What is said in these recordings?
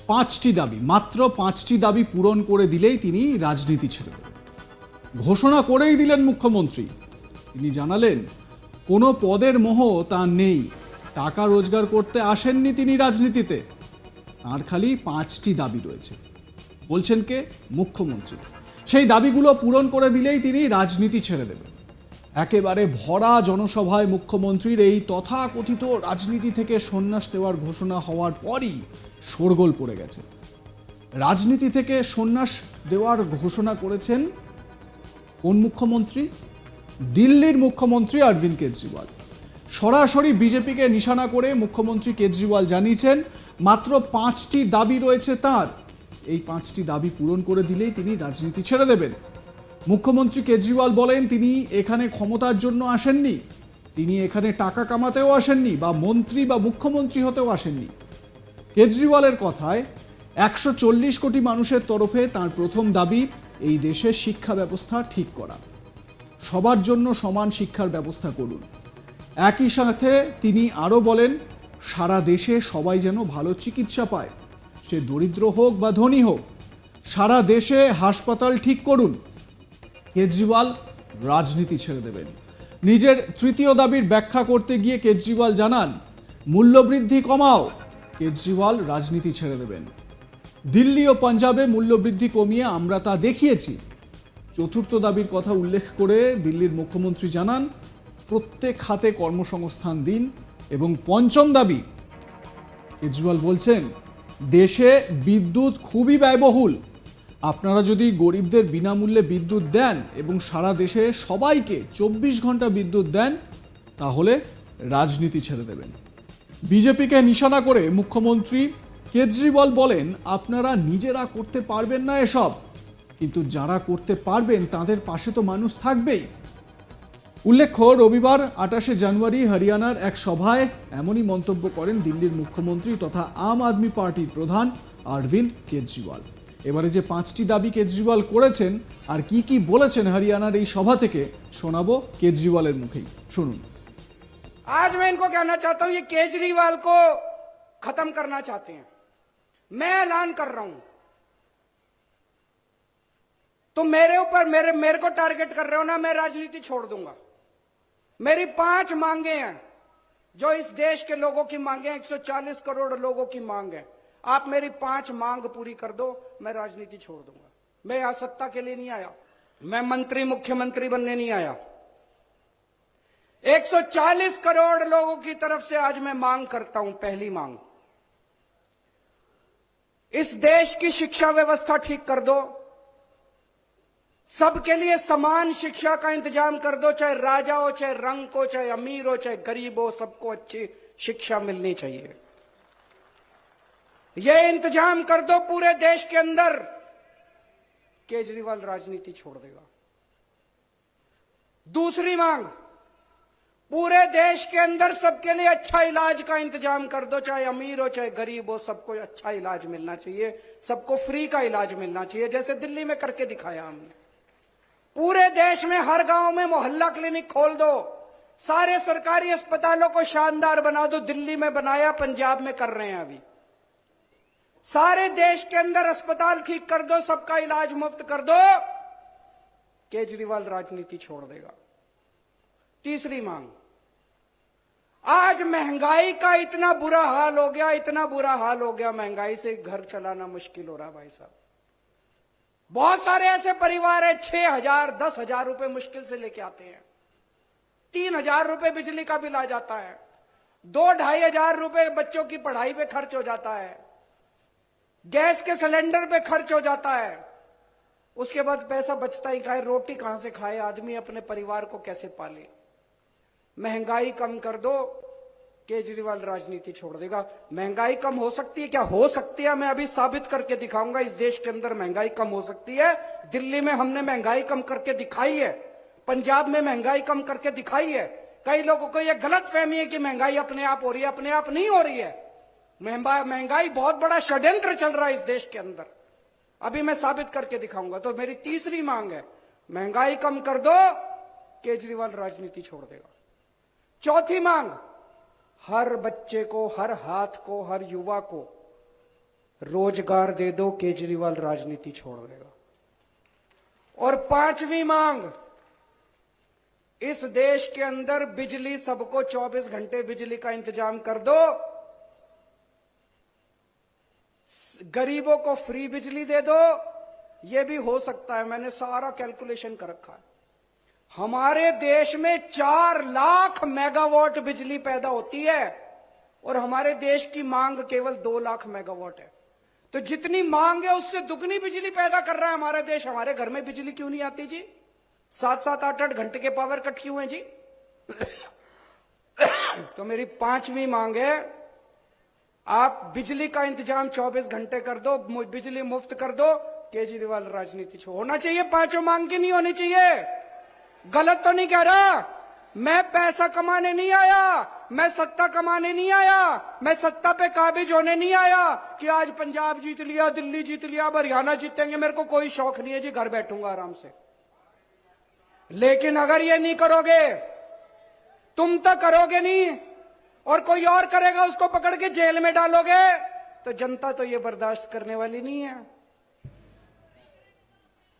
পাঁচটি দাবি, মাত্র পাঁচটি দাবি পূরণ করে দিলেই তিনি রাজনীতি ছেড়ে দেবেন। ঘোষণা করেই দিলেন মুখ্যমন্ত্রী। তিনি জানালেন কোনো পদের মোহ তার নেই, টাকা রোজগার করতে আসেননি তিনি রাজনীতিতে, তার খালি পাঁচটি দাবি রয়েছে। বলছেন কে? মুখ্যমন্ত্রী। সেই দাবিগুলো পূরণ করে দিলেই তিনি রাজনীতি ছেড়ে দেবেন। একেবারে ভরা জনসভায় মুখ্যমন্ত্রীর এই তথাকথিত রাজনীতি থেকে সন্ন্যাস নেওয়ার ঘোষণা হওয়ার পরই শোরগোল পড়ে গেছে। রাজনীতি থেকে সন্ন্যাস দেওয়ার ঘোষণা করেছেন কোন মুখ্যমন্ত্রী? দিল্লির মুখ্যমন্ত্রী অরবিন্দ কেজরিওয়াল। সরাসরি বিজেপিকে নিশানা করে মুখ্যমন্ত্রী কেজরিওয়াল জানিয়েছেন মাত্র পাঁচটি দাবি রয়েছে তার। এই পাঁচটি দাবি পূরণ করে দিলেই তিনি রাজনীতি ছেড়ে দেবেন। মুখ্যমন্ত্রী কেজরিওয়াল বলেন তিনি এখানে ক্ষমতার জন্য আসেননি, তিনি এখানে টাকা কামাতেও আসেননি বা মন্ত্রী বা মুখ্যমন্ত্রী হতেও আসেননি। কেজরিওয়ালের কথায় 140 কোটি মানুষের তরফে তার প্রথম দাবি এই দেশের শিক্ষা ব্যবস্থা ঠিক করা, সবার জন্য সমান শিক্ষার ব্যবস্থা করুন। একই সাথে তিনি আরও বলেন সারা দেশে সবাই যেন ভালো চিকিৎসা পায়, সে দরিদ্র হোক বা ধনী হোক, সারা দেশে হাসপাতাল ঠিক করুন। কেজরিওয়াল রাজনীতি ছেড়ে দেবেন। নিজের তৃতীয় দাবির ব্যাখ্যা করতে গিয়ে কেজরিওয়াল জানান মূল্যবৃদ্ধি কমাও। কেজরিওয়াল রাজনীতি ছেড়ে দেবেন। দিল্লি ও পাঞ্জাবে মূল্যবৃদ্ধি কমিয়ে আমরা তা দেখিয়েছি। চতুর্থ দাবির কথা উল্লেখ করে দিল্লির মুখ্যমন্ত্রী জানান প্রত্যেক খাতে কর্মসংস্থান দিন। এবং পঞ্চম দাবি, কেজরিওয়াল বলছেন দেশে বিদ্যুৎ খুবই ব্যয়বহুল, আপনারা যদি গরিবদের বিনামূল্যে বিদ্যুৎ দেন এবং সারা দেশে সবাইকে 24 ঘন্টা বিদ্যুৎ দেন তাহলে রাজনীতি ছেড়ে দেবেন। বিজেপিকে নিশানা করে মুখ্যমন্ত্রী কেজরিওয়াল বলেন আপনারা নিজেরা করতে পারবেন না এসব, কিন্তু যারা করতে পারবেন তাদের পাশে তো মানুষ থাকবেই। উল্লেখ্য রবিবার 28শে জানুয়ারি হরিয়ানার এক সভায় এমনই মন্তব্য করেন দিল্লির মুখ্যমন্ত্রী তথা আম আদমি পার্টির প্রধান অরবিন্দ কেজরিওয়াল। এবারে যে পাঁচটি দাবি কেজরিওয়াল করেছেন আর কি কি বলেছেন হরিয়ানার এই সভা থেকে শোনাবো কেজরিওয়ালের মুখেই, শুনুন। आज मैं इनको कहना चाहता हूं, ये केजरीवाल को खत्म करना चाहते हैं। मैं ऐलान कर रहा हूं, तो मेरे ऊपर मेरे को टारगेट कर रहे हो ना, मैं राजनीति छोड़ दूंगा। मेरी 5 मांगे हैं जो इस देश के लोगों की मांगे हैं, 140 करोड़ लोगों की मांग है। आप मेरी 5 मांग पूरी कर दो, मैं राजनीति छोड़ दूंगा। मैं यहां सत्ता के लिए नहीं आया, मैं मंत्री मुख्यमंत्री बनने नहीं आया। 140 करोड़ लोगों की तरफ से आज मैं मांग करता हूं। पहली मांग, इस देश की शिक्षा व्यवस्था ठीक कर दो, सबके लिए समान शिक्षा का इंतजाम कर दो, चाहे राजा हो, चाहे रंग हो, चाहे अमीर हो, चाहे गरीब हो, सबको अच्छी शिक्षा मिलनी चाहिए। यह इंतजाम कर दो पूरे देश के अंदर, केजरीवाल राजनीति छोड़ देगा। दूसरी मांग, पूरे देश के अंदर सबके लिए अच्छा इलाज का इंतजाम कर दो, चाहे अमीर हो चाहे गरीब हो, सबको अच्छा इलाज मिलना चाहिए, सबको फ्री का इलाज मिलना चाहिए, जैसे दिल्ली में करके दिखाया हमने। पूरे देश में हर गांव में मोहल्ला क्लिनिक खोल दो, सारे सरकारी अस्पतालों को शानदार बना दो, दिल्ली में बनाया, पंजाब में कर रहे हैं अभी। सारे देश के अंदर अस्पताल ठीक कर दो, सबका इलाज मुफ्त कर दो, केजरीवाल राजनीति छोड़ देगा। तीसरी मांग, आज महंगाई का इतना बुरा हाल हो गया, इतना बुरा हाल हो गया, महंगाई से घर चलाना मुश्किल हो रहा भाई साहब। बहुत सारे ऐसे परिवार है 6,000 10,000 रुपए मुश्किल से लेके आते हैं, 3,000 रुपए बिजली का बिल आ जाता है, 2-2,500 रुपए बच्चों की पढ़ाई पे खर्च हो जाता है, गैस के सिलेंडर पे खर्च हो जाता है, उसके बाद पैसा बचता ही खाए, रोटी कहां से खाए आदमी, अपने परिवार को कैसे पाले। महंगाई कम कर दो, केजरीवाल राजनीति छोड़ देगा। महंगाई कम हो सकती है क्या? हो सकती है, मैं अभी साबित करके दिखाऊंगा। इस देश के अंदर महंगाई कम हो सकती है। दिल्ली में हमने महंगाई कम करके दिखाई है, पंजाब में महंगाई कम करके दिखाई है। कई लोगों को यह गलत फहमी है कि महंगाई अपने आप हो रही है, अपने आप नहीं हो रही है। महंगाई बहुत बड़ा षड्यंत्र चल रहा है इस देश के अंदर, अभी मैं साबित करके दिखाऊंगा। तो मेरी तीसरी मांग है, महंगाई कम कर दो, केजरीवाल राजनीति छोड़ देगा। चौथी मांग, हर बच्चे को, हर हाथ को, हर युवा को रोजगार दे दो, केजरीवाल राजनीति छोड़ देगा। और पांचवी मांग, इस देश के अंदर बिजली सबको 24 घंटे बिजली का इंतजाम कर दो, गरीबों को फ्री बिजली दे दो। यह भी हो सकता है, मैंने सारा कैलकुलेशन कर रखा है। हमारे देश में 4 लाख मेगावाट बिजली पैदा होती है और हमारे देश की मांग केवल 2 लाख मेगावाट है। तो जितनी मांग है उससे दुगनी बिजली पैदा कर रहा है हमारा देश। हमारे घर में बिजली क्यों नहीं आती जी? 7-7, 8-8 घंटे के पावर कट क्यों है जी? तो मेरी पांचवी मांग है, आप बिजली का इंतजाम 24 घंटे कर दो, बिजली मुफ्त कर दो, केजरीवाल राजनीति छोड़। होना चाहिए पांचों मांग की, नहीं होनी चाहिए। गलत तो नहीं कह रहा। मैं पैसा कमाने नहीं आया, मैं सत्ता कमाने नहीं आया, मैं सत्ता पे काबिज होने नहीं आया कि आज पंजाब जीत लिया, दिल्ली जीत लिया, हरियाणा जीतेंगे। मेरे को कोई शौक नहीं है जी, घर बैठूंगा आराम से। लेकिन अगर ये नहीं करोगे, तुम तो करोगे नहीं और कोई और करेगा, उसको पकड़ के जेल में डालोगे, तो जनता तो ये बर्दाश्त करने वाली नहीं है।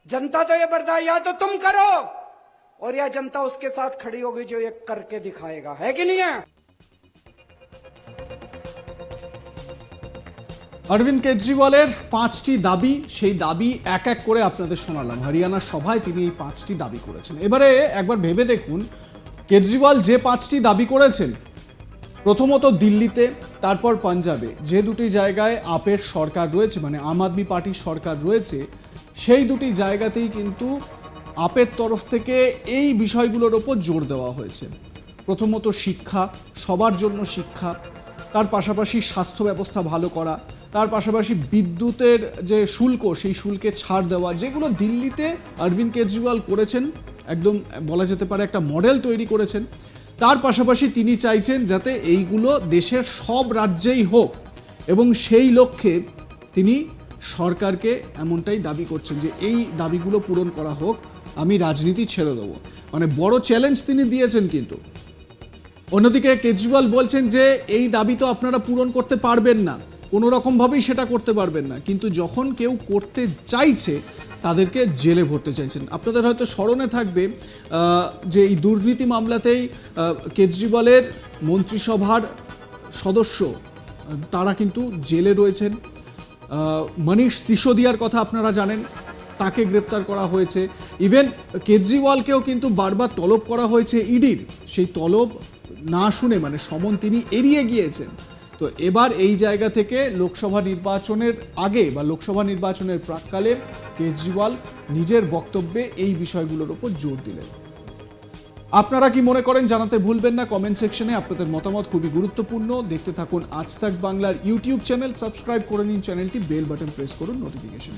जनता तो ये बर्दाश्त, या तो तुम करो और या जनता उसके साथ खड़ी होगी जो ये करके दिखाएगा, है कि नहीं है? অরবিন্দ কেজরিওয়ালের 5টি দাবি, সেই দাবি এক এক করে আপনাদের শোনালাম। হরিয়ানা সভায় তিনি এই 5টি দাবি করেছেন। এবারে একবার ভেবে দেখুন, কেজরিওয়াল যে 5টি দাবি করেছেন, প্রথমত দিল্লিতে, তারপর পাঞ্জাবে, যে দুটি জায়গায় আপের সরকার রয়েছে, মানে আম আদমি পার্টির সরকার রয়েছে, সেই দুটি জায়গাতেই কিন্তু আপের তরফ থেকে এই বিষয়গুলোর ওপর জোর দেওয়া হয়েছে। প্রথমত শিক্ষা, সবার জন্য শিক্ষা, তার পাশাপাশি স্বাস্থ্য ব্যবস্থা ভালো করা, তার পাশাপাশি বিদ্যুতের যে শুল্ক, সেই শুল্কে ছাড় দেওয়া, যেগুলো দিল্লিতে অরবিন্দ কেজরিওয়াল করেছেন, একদম বলা যেতে পারে একটা মডেল তৈরি করেছেন। তার পাশাপাশি তিনি চাইছেন যাতে এইগুলো দেশের সব রাজ্যেই হোক, এবং সেই লক্ষ্যে তিনি সরকারকে এমনটাই দাবি করছেন যে এই দাবিগুলো পূরণ করা হোক, আমি রাজনীতি ছেড়ে দেবো। মানে বড় চ্যালেঞ্জ তিনি দিয়েছেন। কিন্তু অন্যদিকে কেজরিওয়াল বলছেন যে এই দাবি তো আপনারা পূরণ করতে পারবেন না, কোনো রকমভাবেই সেটা করতে পারবেন না, কিন্তু যখন কেউ করতে চাইছে তাদেরকে জেলে ভরতে চাইছেন। আপনাদের হয়তো স্মরণে থাকবে যে এই দুর্নীতি মামলাতেই কেজরিওয়ালের মন্ত্রিসভার সদস্য তারা কিন্তু জেলে রয়েছেন। মনীষ সিসোদিয়ার কথা আপনারা জানেন, তাকে গ্রেপ্তার করা হয়েছে। ইভেন কেজরিওয়ালকেও কিন্তু বারবার তলব করা হয়েছে ইডির, সেই তলব না শুনে, মানে সমন তিনি এড়িয়ে গিয়েছেন। তো এবার এই জায়গা থেকে লোকসভা নির্বাচনের আগে বা লোকসভা নির্বাচনের প্রাক্কালে কেজরিওয়াল নিজের বক্তব্যে এই বিষয়গুলোর উপর জোর দিলেন। আপনারা কি মনে করেন জানাতে ভুলবেন না কমেন্ট সেকশনে। আপনাদের মতামত খুবই গুরুত্বপূর্ণ। দেখতে থাকুন আজ তাক বাংলার ইউটিউব চ্যানেল, সাবস্ক্রাইব করে নিন চ্যানেলটি, বেল বাটন প্রেস করুন নোটিফিকেশন।